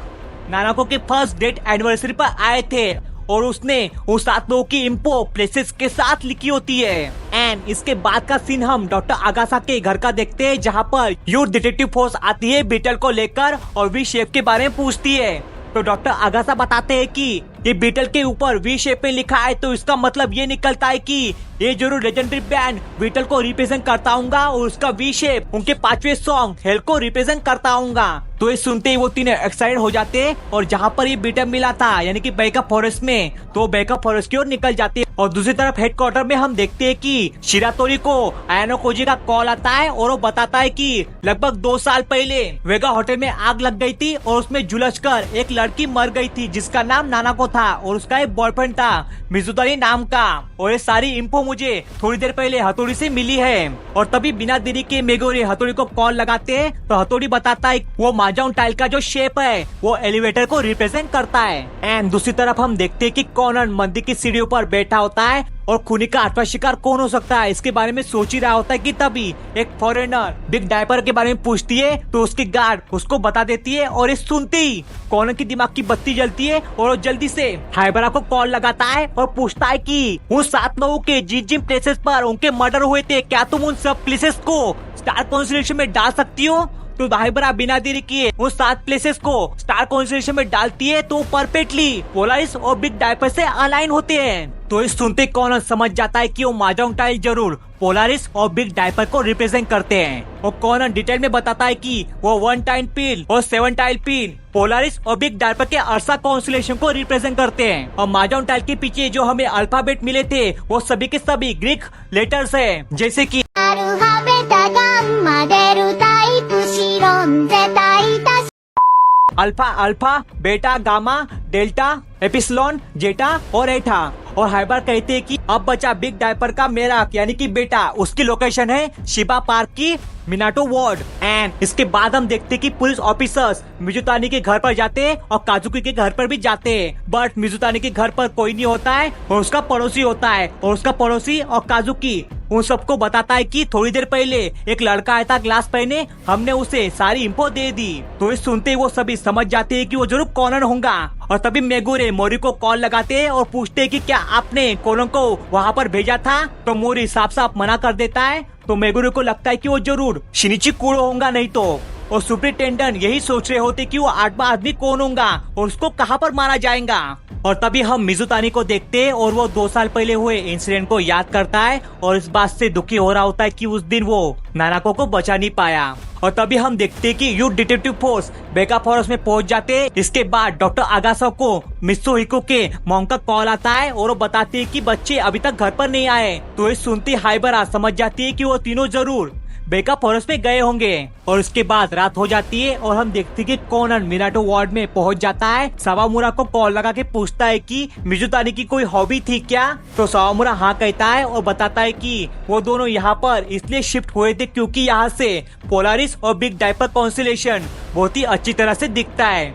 नानाको के 1st डेथ एनिवर्सरी पर आए थे और उसने उन 7 लोगों की इंफो प्लेसेस के साथ लिखी होती है। एंड इसके बाद का सीन हम डॉक्टर आगासा के घर का देखते हैं, जहाँ पर यूथ डिटेक्टिव फोर्स आती है बीटल को लेकर और वी शेप के बारे में पूछती है। तो डॉक्टर आगासा बताते हैं कि ये बीटल के ऊपर वी शेप में लिखा है, तो इसका मतलब ये निकलता है कि ये जरूर लेजेंडरी बैंड बीटल को रिप्रेजेंट करता होगा और उसका वी शेप उनके 5वें सॉन्ग हेल को रिप्रेजेंट करता होगा। तो ये सुनते ही वो तीनों एक्साइटेड हो जाते हैं और जहाँ पर ये बीटल मिला था यानी कि बैकअप फॉरेस्ट में, तो बैकअप फॉरेस्ट की ओर निकल जाते हैं। और दूसरी तरफ हेडक्वार्टर में हम देखते हैं कि शिरातोरी को आयानो कोजी का कॉल आता है और वो बताता है कि लगभग 2 साल पहले वेगा होटल में आग लग गई थी और उसमें झुलसकर एक लड़की मर गई थी जिसका नाम नानाको था और उसका एक बॉयफ्रेंड था मिजुतानी नाम का। और ये सारी इंफो मुझे थोड़ी देर पहले हथौड़ी से मिली है। और तभी बिना देरी के मेगोरी हथौड़ी को कॉल लगाते हैं तो हथौड़ी बताता है वो माजाउन टाइल का जो शेप है वो एलिवेटर को रिप्रेजेंट करता है। एंड दूसरी तरफ हम देखते हैं कि कॉनन मंदिर की सीढ़ियों पर बैठा होता है और खूनी का 8वां शिकार कौन हो सकता है इसके बारे में सोच ही रहा होता है कि तभी एक फॉरेनर बिग डायपर के बारे में पूछती है तो उसकी गार्ड उसको बता देती है। और इस सुनते ही कॉनन की दिमाग की बत्ती जलती है और वो जल्दी से हाइबरा को कॉल लगाता है और पूछता है कि उन 7 लोगों के जिन प्लेसेस पर उनके मर्डर हुए थे क्या तुम उन सब प्लेसेस को स्टार कॉन्स्टेलेशन में डाल सकती हो। तो हाइबरा बिना देरी किए उन 7 प्लेसेस को स्टार कॉन्स्टेलेशन में डालती है तो परफेक्टली पोलारिस और बिग डायपर से अलाइन होते हैं। तो इस सुनते कॉनन समझ जाता है कि वो माजाउन टाइल जरूर पोलारिस और बिग डायपर को रिप्रेजेंट करते हैं। और कॉनन डिटेल में बताता है कि वो 1 टाइल पिन और 7 टाइल पिन पोलारिस और बिग डायपर के अर्सा कॉन्स्टेलेशन को रिप्रेजेंट करते हैं। और माजाउन टाइल के पीछे जो हमें अल्फाबेट मिले थे वो सभी के सभी ग्रीक लेटर्स है, जैसे कि अल्फा, अल्फा, बेटा, गामा, डेल्टा, एपिसिलॉन, जेटा और एटा। और हाइबर कहते हैं कि अब बचा बिग डायपर का मेरा यानी कि बेटा। उसकी लोकेशन है शिबा पार्क की मिनाटो वार्ड। एंड इसके बाद हम देखते कि पुलिस ऑफिसर्स मिजुतानी के घर पर जाते हैं और काजुकी के घर पर भी जाते हैं। बट मिजुतानी के घर पर कोई नहीं होता है और उसका पड़ोसी होता है, और उसका पड़ोसी और काजुकी उन सबको बताता है कि थोड़ी देर पहले एक लड़का आया था ग्लास पहने, हमने उसे सारी इंफो दे दी। तो इस सुनते ही वो सभी समझ जाते हैं कि वो जरूर कॉनन होगा। और तभी मेगुरे मोरी को कॉल लगाते हैं और पूछते हैं कि क्या आपने कॉनन को वहाँ पर भेजा था। तो मोरी साफ साफ मना कर देता है। तो मेगुरे को लगता है कि वो जरूर शिनिची कुरो होगा नहीं तो। और सुपरिटेंडेंट यही सोच रहे होते कि वो 8वां आदमी कौन होगा और उसको कहाँ पर मारा जाएगा। और तभी हम मिजुतानी को देखते हैं और वो 2 साल पहले हुए इंसिडेंट को याद करता है और इस बात से दुखी हो रहा होता है कि उस दिन वो नानाको को बचा नहीं पाया। और तभी हम देखते हैं कि यूथ डिटेक्टिव फोर्स बेका फॉरेस्ट में पहुंच जाते हैं। इसके बाद डॉक्टर आगासा को मित्सुहिको के मॉम का कॉल आता है और वो बताते हैं कि बच्चे अभी तक घर पर नहीं आए। तो ये सुनती हाइबरा समझ जाती है कि वो तीनों जरूर बेका फॉरेस्ट में गए होंगे। और उसके बाद रात हो जाती है और हम देखते हैं कि कॉनन मिनाटो वार्ड में पहुंच जाता है। सावामुरा को कॉल लगा के पूछता है कि मिजुतानी की कोई हॉबी थी क्या। तो सावामुरा हाँ कहता है और बताता है कि वो दोनों यहाँ पर इसलिए शिफ्ट हुए थे क्योंकि यहाँ से पोलारिस और बिग डायपर कॉन्स्टेलेशन बहुत ही अच्छी तरह से दिखता है।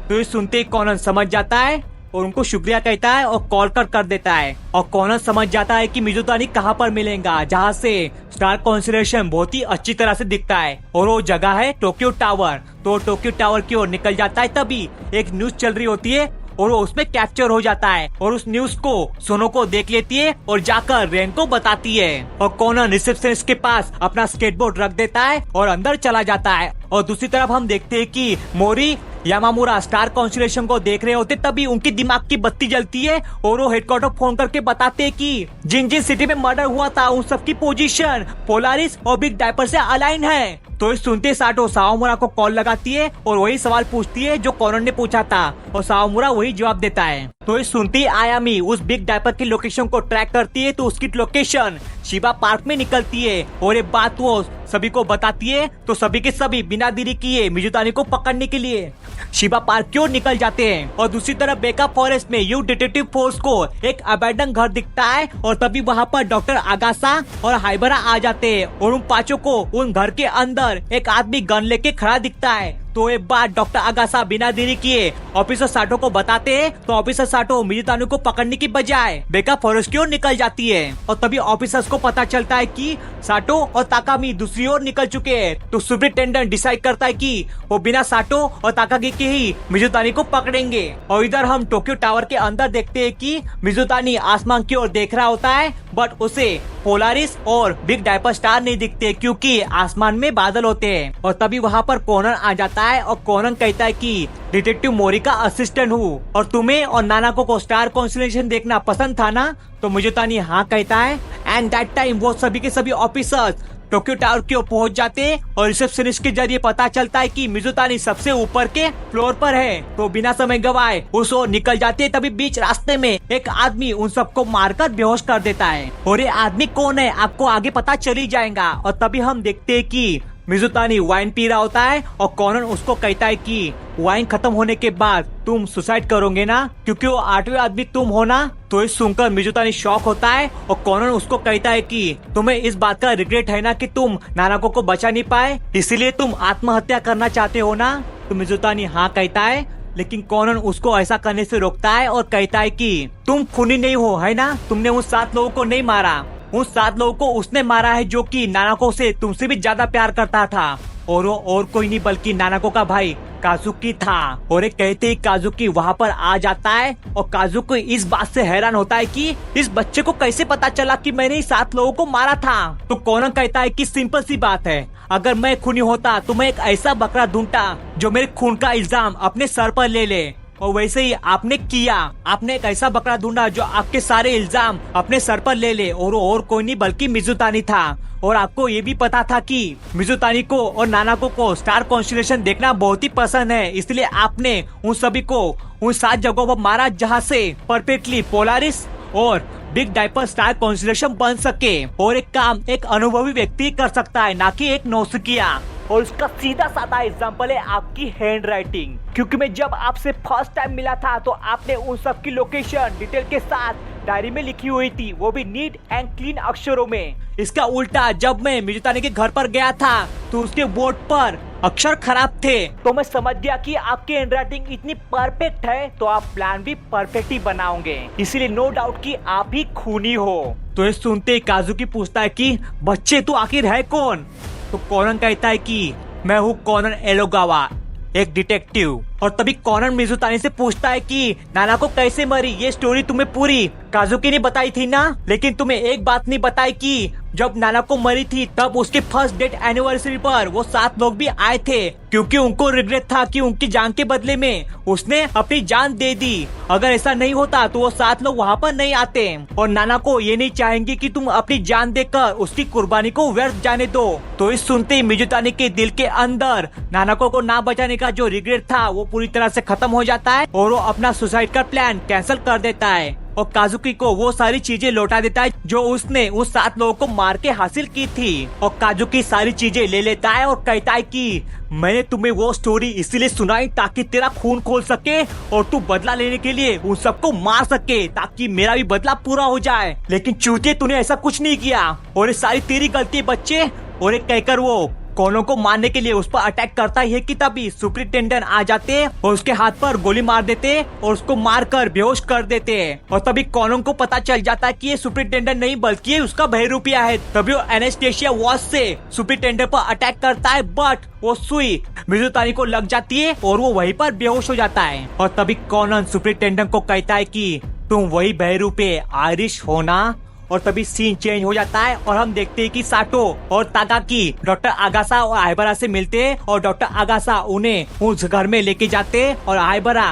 तो ये सुनते ही कॉनन समझ जाता है और उनको शुक्रिया कहता है और कॉल कर देता है। और कॉनन समझ जाता है कि मिजुतानी कहाँ पर मिलेगा जहाँ से स्टार कॉन्स्टेलेशन बहुत ही अच्छी तरह से दिखता है, और वो जगह है टोक्यो टावर। तो टोक्यो टावर की ओर निकल जाता है। तभी एक न्यूज चल रही होती है और वो उसमें कैप्चर हो जाता है और उस न्यूज को सोनोको देख लेती है और जाकर रेन को बताती है। और कॉनन रिसेप्शनिस्ट के पास अपना स्केटबोर्ड रख देता है और अंदर चला जाता है। और दूसरी तरफ हम देखते हैं कि मोरी यामामुरा स्टार कॉन्स्टेलेशन को देख रहे होते तभी उनकी दिमाग की बत्ती जलती है और वो हेडक्वार्टर फोन करके बताते हैं कि जिन जिन सिटी में मर्डर हुआ था उन सबकी पोजीशन पोलारिस और बिग डायपर से अलाइन है। तो इस सुनते साटो सावामुरा को कॉल लगाती है और वही सवाल पूछती है जो कॉनन ने पूछा था और सावामुरा वही जवाब देता है। तो इस सुनते आयामी उस बिग डायपर की लोकेशन को ट्रैक करती है। तो उसकी लोकेशन शिबा पार्क में निकलती है और ये बात वो सभी को बताती है। तो सभी के सभी बिना देरी किए मिजुतानी को पकड़ने के लिए शिबा पार्क की ओर निकल जाते हैं। और दूसरी तरफ बेका फॉरेस्ट में यूथ डिटेक्टिव फोर्स को एक अबैंडन घर दिखता है और तभी वहाँ पर डॉक्टर आगासा और हाइबरा आ जाते हैं और उन पांचों को उन घर के अंदर एक आदमी गन लेके खड़ा दिखता है। तो एक बार डॉक्टर आगासा बिना देरी किए ऑफिसर साटो को बताते हैं। तो ऑफिसर साटो मिजुतानी को पकड़ने की बजाय बेका फॉरेस्ट की ओर निकल जाती है। और तभी ऑफिसर्स को पता चलता है कि साटो और ताकामी दूसरी ओर निकल चुके हैं। तो सुपरिटेंडेंट डिसाइड करता है कि वो बिना साटो और ताकागी के ही मिजुतानी को पकड़ेंगे। और इधर हम टोक्यो टावर के अंदर देखते हैं कि मिजुतानी आसमान की ओर देख रहा होता है बट उसे पोलारिस और बिग डायपर स्टार नहीं दिखते क्योंकि आसमान में बादल होते हैं। और तभी वहाँ पर कॉनन आ जाता है और कॉनन कहता है कि डिटेक्टिव मोरी का असिस्टेंट हूँ और तुम्हें और नानाको को स्टार कॉन्स्टेलेशन देखना पसंद था ना। तो मिजुतानी हाँ कहता है। एंड दैट टाइम वो सभी के सभी ऑफिसर्स टोक्यो टावर की ओर पहुंच जाते हैं और रिसेप्शनिस्ट के जरिए पता चलता है कि मिजुतानी सबसे ऊपर के फ्लोर पर है। तो बिना समय गवाए उस ओर निकल जाते हैं। तभी बीच रास्ते में एक आदमी उन सबको मारकर बेहोश कर देता है और ये आदमी कौन है आपको आगे पता चल ही जाएगा। और तभी हम देखते हैं कि मिजुतानी वाइन पी रहा होता है और कॉनन उसको कहता है कि वाइन खत्म होने के बाद तुम सुसाइड करोगे ना क्योंकि वो 8वें आदमी तुम हो ना। तो इस सुनकर मिजुतानी शॉक होता है और कॉनन उसको कहता है कि तुम्हें इस बात का रिग्रेट है ना कि तुम नानाको को बचा नहीं पाए, इसीलिए तुम आत्महत्या करना चाहते हो ना। तो मिजुतानी हाँ कहता है लेकिन कॉनन उसको ऐसा करने से रोकता है और कहता है कि तुम खूनी नहीं हो है ना, तुमने उन 7 लोगों को नहीं मारा, उन 7 लोगों को उसने मारा है जो कि नानाको से तुमसे भी ज्यादा प्यार करता था और वो और कोई नहीं बल्कि नानाको का भाई काजुकी था। और एक कहते ही काजुकी वहाँ पर आ जाता है और काजुकी इस बात से हैरान होता है कि इस बच्चे को कैसे पता चला कि मैंने 7 लोगों को मारा था। तो कॉनन कहता है कि सिंपल सी बात है, अगर मैं खूनी होता तो मैं एक ऐसा बकरा ढूंढता जो मेरे खून का इल्जाम अपने सर पर ले ले। और वैसे ही आपने किया, आपने एक ऐसा बकरा ढूंढा जो आपके सारे इल्जाम अपने सर पर ले ले और कोई नहीं बल्कि मिजुतानी था। और आपको ये भी पता था कि मिजुतानी को और नानाको को स्टार कॉन्स्टेलेशन देखना बहुत ही पसंद है, इसलिए आपने उन सभी को उन 7 जगहों पर मारा जहाँ से परफेक्टली पोलारिस और बिग डायपर स्टार कॉन्स्टेलेशन बन सके। और एक काम एक अनुभवी व्यक्ति कर सकता है, ना कि एक नौसिखिया। और उसका सीधा साधा एग्जांपल है आपकी हैंड राइटिंग, क्योंकि मैं जब आपसे फर्स्ट टाइम मिला था तो आपने उन सब की लोकेशन डिटेल के साथ डायरी में लिखी हुई थी, वो भी नीट एंड क्लीन अक्षरों में। इसका उल्टा जब मैं मिजुतानी के घर पर गया था तो उसके बोर्ड पर अक्षर खराब थे, तो मैं समझ गया कि आपकी हैंडराइटिंग इतनी परफेक्ट है तो आप प्लान भी परफेक्ट ही बनाओगे, इसीलिए नो डाउट कि आप ही खूनी हो। तो ये सुनते काजुकी पूछता है कि बच्चे तू आखिर है कौन? तो कोनन कहता है कि मैं हूँ कोनन एलोगावा, एक डिटेक्टिव। और तभी कोनन मिजुतानी से पूछता है कि नाना को कैसे मरी, ये स्टोरी तुम्हें पूरी काजुकी ने बताई थी ना, लेकिन तुम्हें एक बात नहीं बताई कि जब नाना को मरी थी तब उसके फर्स्ट डेट एनिवर्सरी पर वो 7 लोग भी आए थे, क्योंकि उनको रिग्रेट था कि उनकी जान के बदले में उसने अपनी जान दे दी। अगर ऐसा नहीं होता तो वो 7 लोग वहाँ पर नहीं आते, और नाना को ये नहीं चाहेंगे कि तुम अपनी जान देकर उसकी कुर्बानी को व्यर्थ जाने दो। तो इस सुनते ही मिजुतानी के दिल के अंदर नाना को ना बचाने का जो रिग्रेट था वो पूरी तरह से खत्म हो जाता है और वो अपना सुसाइड का प्लान कैंसिल कर देता है और काजुकी को वो सारी चीजें लौटा देता है जो उसने उस 7 लोगों को मार के हासिल की थी। और काजुकी सारी चीजें ले लेता है और कहता है कि मैंने तुम्हें वो स्टोरी इसीलिए सुनाई ताकि तेरा खून खोल सके और तू बदला लेने के लिए उन सबको मार सके, ताकि मेरा भी बदला पूरा हो जाए। लेकिन चूतिए तूने ऐसा कुछ नहीं किया और ये सारी तेरी गलती बच्चे। और एक कहकर वो कोनों को मारने के लिए उस पर अटैक करता है कि तभी सुपरिटेंडेंट आ जाते और उसके हाथ पर गोली मार देते और उसको मारकर बेहोश कर देते। और तभी कोनों को पता चल जाता है कि ये सुपरिटेंडेंट नहीं बल्कि ये उसका बहरूपिया है। तभी वो एनेस्टेशिया वॉच से सुपरिटेंडेंट पर अटैक करता है, बट वो सुई मिजुतानी को लग जाती है और वो वहीं पर बेहोश हो जाता है। और तभी कोनन सुपरिटेंडेंट को कहता है कि तुम वही बहरूपे आयरिश हो ना। और तभी सीन चेंज हो जाता है और हम देखते हैं कि साटो और ताकाकी डॉक्टर आगासा और आइबरा से मिलते हैं और डॉक्टर आगासा उन्हें उस घर में लेके जाते हैं और आइबरा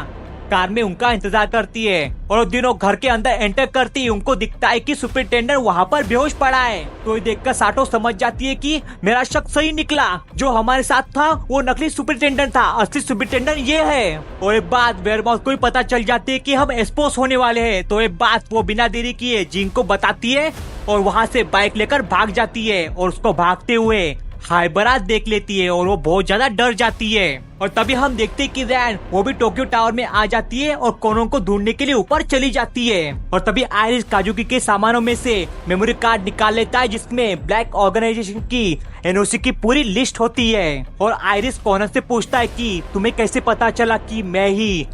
कार में उनका इंतजार करती है। और दोनों घर के अंदर एंटर करती है, उनको दिखता है कि सुपरिटेंडेंट वहाँ पर बेहोश पड़ा है। तो ये देखकर साटो समझ जाती है कि मेरा शक सही निकला, जो हमारे साथ था वो नकली सुपरिटेंडेंट था, असली सुपरिटेंडेंट ये है। और एक बात वेयरमाउथ को भी पता चल जाती है कि हम एक्सपोज होने वाले हैं। तो एक बात वो बिना देरी किए जिन को बताती है और वहाँ से बाइक लेकर भाग जाती है और उसको भागते हुए हाइबरा देख लेती है और वो बहुत ज्यादा डर जाती है। और तभी हम देखते हैं कि रैन वो भी टोक्यो टावर में आ जाती है और कोनों को ढूंढने के लिए ऊपर चली जाती है। और तभी आयरिश काजुकी के सामानों में से मेमोरी कार्ड निकाल लेता है जिसमें ब्लैक ऑर्गेनाइजेशन की एनओसी की पूरी लिस्ट होती है। और आयरिश कोनन से पूछता है कि तुम्हें कैसे पता चला कि मैं ही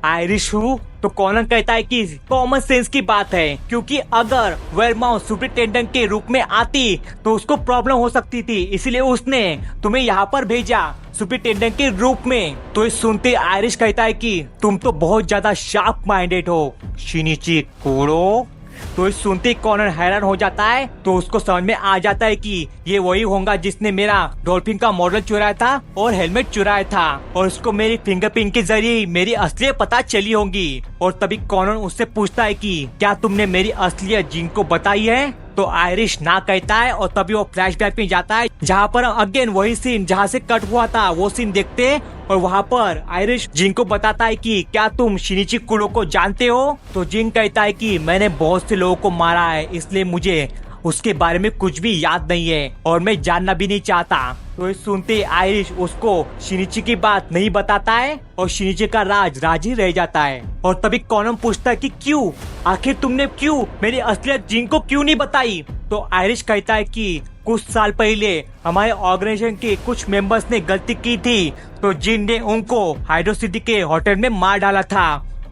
आयरिश हूँ? तो कोनन कहता है कि कॉमन सेंस की बात है, क्योंकि अगर वेयरमाउथ सुपरिटेंडेंट के रूप में आती तो उसको प्रॉब्लम हो सकती थी, इसलिए उसने तुम्हें यहाँ पर भेजा सुपरिटेंडेंट के रूप में। तो इस सुनते आयरिश कहता है कि तुम तो बहुत ज्यादा शार्प माइंडेड हो शिनिची कुरो। तो इस सुनते कोनन हैरान हो जाता है, तो उसको समझ में आ जाता है कि ये वही होगा जिसने मेरा डॉल्फिन का मॉडल चुराया था और हेलमेट चुराया था, और उसको मेरी फिंगरप्रिंट के जरिए मेरी असलियत पता चली होगी। और तभी कोनन उससे पूछता है कि क्या तुमने मेरी असलियत जिन को बताई है? तो आयरिश ना कहता है और तभी वो फ्लैशबैक में जाता है जहाँ पर अगेन वही सीन जहाँ से कट हुआ था वो सीन देखते हैं। और वहाँ पर आयरिश जिन को बताता है कि क्या तुम शिनिची कुरो को जानते हो? तो जिन कहता है कि मैंने बहुत से लोगों को मारा है, इसलिए मुझे उसके बारे में कुछ भी याद नहीं है और मैं जानना भी नहीं चाहता। तो सुनते आयरिश उसको शिनिची की बात नहीं बताता है और शिनिची का राज ही रह जाता है। और तभी कोनन पूछता है कि क्यों, आखिर तुमने क्यों मेरी असलियत जिन को क्यों नहीं बताई? तो आयरिश कहता है कि कुछ साल पहले हमारे ऑर्गेनाइजेशन के कुछ मेंबर्स ने गलती की थी, तो जिन ने उनको हाइड्रो सिटी के होटल में मार डाला था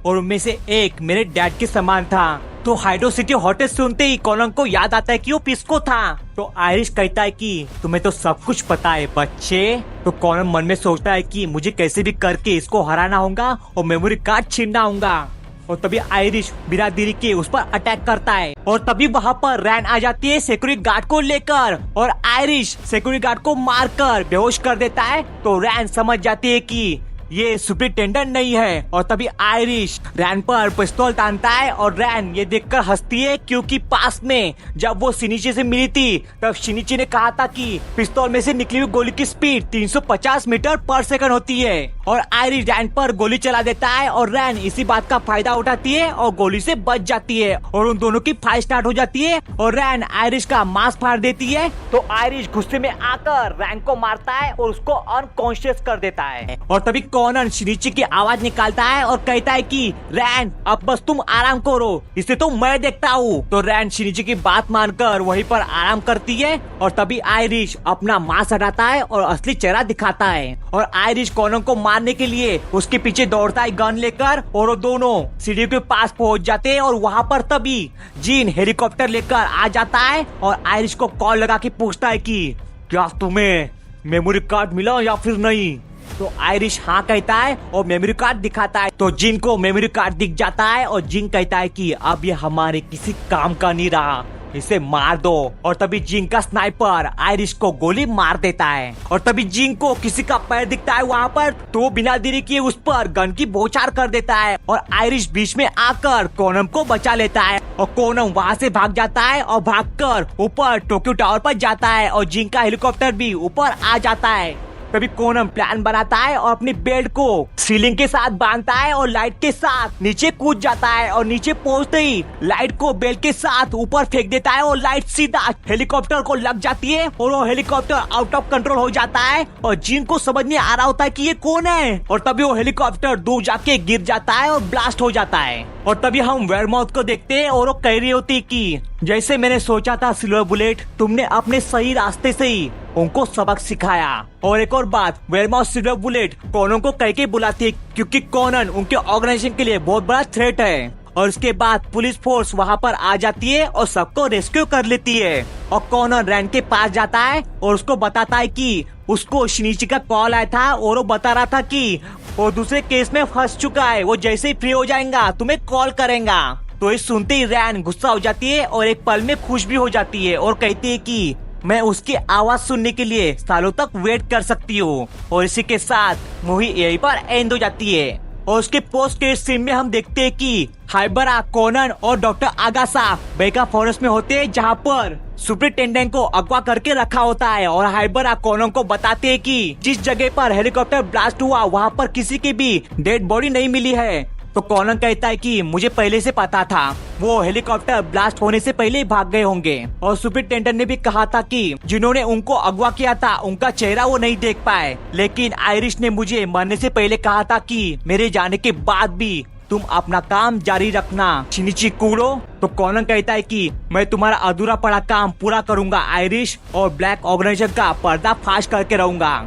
और उनमें से एक मेरे डैड के समान था। तो हाइड्रो सिटी होटल सुनते ही कोनन को याद आता है कि वो पिस्को था। तो आयरिश कहता है कि तुम्हें तो सब कुछ पता है बच्चे। तो कोनन मन में सोचता है कि मुझे कैसे भी करके इसको हराना होगा और मेमोरी कार्ड छीनना होगा। और तभी आयरिश बिना देरी के उस पर अटैक करता है और तभी वहाँ पर रैन आ जाती है सिक्योरिटी गार्ड को लेकर और आयरिश सिक्योरिटी गार्ड को मारकर बेहोश कर देता है। तो रैन समझ जाती है कि ये सुपरिटेंडेंट नहीं है और तभी आयरिश रैन पर पिस्तौल तानता है और रैन ये देखकर हंसती है, क्योंकि पास में जब वो शिनिची से मिली थी तब शिनिची ने कहा था कि पिस्तौल में से निकली हुई गोली की स्पीड 350 मीटर पर सेकंड होती है और आयरिश रैन पर गोली चला देता है और रैन इसी बात का फायदा उठाती है और गोली से बच जाती है और उन दोनों की फाइट स्टार्ट हो जाती है और रैन आयरिश का मास्क फाड़ देती है। तो आयरिश गुस्से में आकर रैन को मारता है और उसको अनकॉन्शियस कर देता है और तभी कॉनन शिनिची की आवाज निकालता है और कहता है कि रैन अब बस तुम आराम करो, इसे तो मैं देखता हूँ। तो रैन शिनिची की बात मानकर वहीं पर आराम करती है और तभी आयरिश अपना मास्क हटाता है और असली चेहरा दिखाता है और आयरिश कॉनन को मारने के लिए उसके पीछे दौड़ता है गन लेकर और वो दोनों सीढ़ी के पास पहुंच जाते हैं और वहाँ पर तभी जीन हेलीकॉप्टर लेकर आ जाता है और आयरिश को कॉल लगा के पूछता है कि क्या तुम्हें मेमोरी कार्ड मिला या फिर नहीं। तो आयरिश हाँ कहता है और मेमोरी कार्ड दिखाता है। तो जिन को मेमोरी कार्ड दिख जाता है और जिन कहता है कि अब ये हमारे किसी काम का नहीं रहा, इसे मार दो। और तभी जिन का स्नाइपर आयरिश को गोली मार देता है और तभी जिन को किसी का पैर दिखता है वहाँ पर, तो बिना देरी किए उस पर गन की बौछार कर देता है और आयरिश बीच में आकर कोनम को बचा लेता है और कोनम वहाँ से भाग जाता है और भागकर ऊपर टोक्यो टावर पर जाता है और जिन का हेलीकॉप्टर भी ऊपर आ जाता है। तभी कोनम प्लान बनाता है और अपनी बेल्ट को सीलिंग के साथ बांधता है और लाइट के साथ नीचे कूद जाता है और नीचे पहुंचते ही लाइट को बेल्ट के साथ ऊपर फेंक देता है और लाइट सीधा हेलीकॉप्टर को लग जाती है और वो हेलीकॉप्टर आउट ऑफ कंट्रोल हो जाता है और जिन को समझ नहीं आ रहा होता है कि ये कौन है और तभी वो हेलीकॉप्टर दूर जाके गिर जाता है और ब्लास्ट हो जाता है। और तभी हम वेयरमाउथ को देखते हैं और वो कह रही होती कि जैसे मैंने सोचा था सिल्वर बुलेट, तुमने अपने सही रास्ते से ही उनको सबक सिखाया। और एक और बात, वेयरमाउथ सिल्वर बुलेट कॉनन को कह के बुलाती है क्योंकि कॉनन उनके ऑर्गेनाइजेशन के लिए बहुत बड़ा थ्रेट है। और उसके बाद पुलिस फोर्स वहाँ पर आ जाती है और सबको रेस्क्यू कर लेती है और कॉनन रैन के पास जाता है और उसको बताता है कि उसको शिनिची का कॉल आया था और वो बता रहा था कि वो दूसरे केस में फंस चुका है, वो जैसे ही फ्री हो जाएगा तुम्हें कॉल करेगा। तो ये सुनते ही रैन गुस्सा हो जाती है और एक पल में खुश भी हो जाती है और कहती है कि मैं उसकी आवाज सुनने के लिए सालों तक वेट कर सकती हूँ। और इसी के साथ मूवी यहीं पर एंड हो जाती है और उसके पोस्ट क्रेडिट सीन में हम देखते हैं कि हाइबरा, कॉनन और डॉक्टर आगासा बेका फॉरेस्ट में होते हैं जहाँ पर सुपरिटेंडेंट को अगवा करके रखा होता है और हाइबरा कॉनन को बताते हैं कि जिस जगह पर हेलीकॉप्टर ब्लास्ट हुआ वहाँ पर किसी की भी डेड बॉडी नहीं मिली है। तो कॉनन कहता है कि मुझे पहले से पता था, वो हेलीकॉप्टर ब्लास्ट होने से पहले ही भाग गए होंगे। और सुपरिटेंडेंट ने भी कहा था कि जिन्होंने उनको अगवा किया था उनका चेहरा वो नहीं देख पाए, लेकिन आयरिश ने मुझे मरने से पहले कहा था कि मेरे जाने के बाद भी तुम अपना काम जारी रखना शिनिची कुरो। तो कॉनन कहता है कि मैं तुम्हारा अधूरा पड़ा काम पूरा करूंगा आयरिश और ब्लैक ऑर्गेनाइजेशन का पर्दाफाश करके रहूंगा।